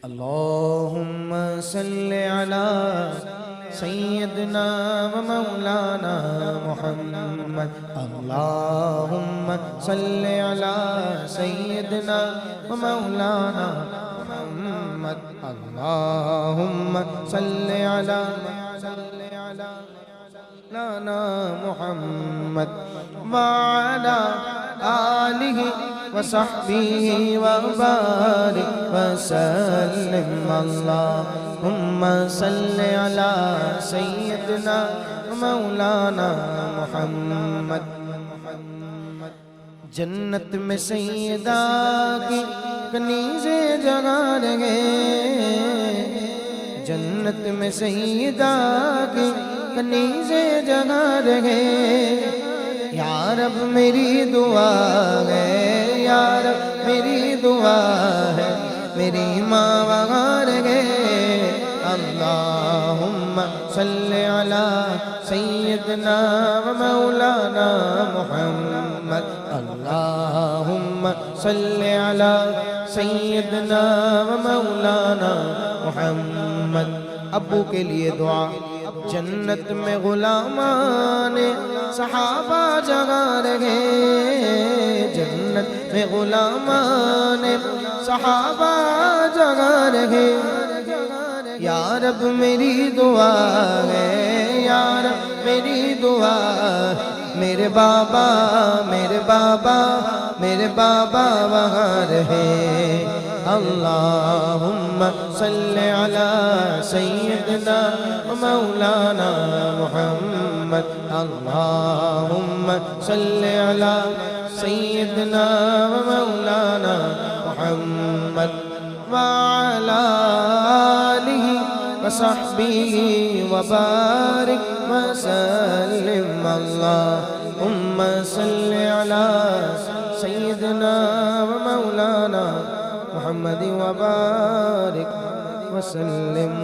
اللهم صل على سيدنا ومولانا محمد. اللهم صل على سيدنا ومولانا محمد. اللهم صل على مولانا محمد وعلى آله وصحبه وبارك وسلم. اللهم صل على سيدنا مولانا محمد. جنت میں سیدہ کی کنیزیں جگا رہے، جنت میں سیدہ کی کنیزیں جگا رہے. یا رب میری دعا ہے، یا رب میری دعا ہے، میری ماں وہاں رہے. اللہم صلی علی سیدنا و مولانا محمد. اللہم صلی علی سیدنا و مولانا محمد. ابو کے لیے دعا. جنت میں غلامان صحابہ جگا رہے، جنت میں غلامان صحابہ جگا رہے. یا رب میری دعا ہے، یا رب میری دعا ہے، میرے بابا میرے بابا میرے بابا وہاں رہے. اللہم صلی علی سیدنا مولانا محمد. اللہم صلی علی سیدنا مولانا محمد وعلی آلہ وصحبہ وبارک وسلم. اللہم صلی علی سیدنا مولانا محمد وبارک وسلم.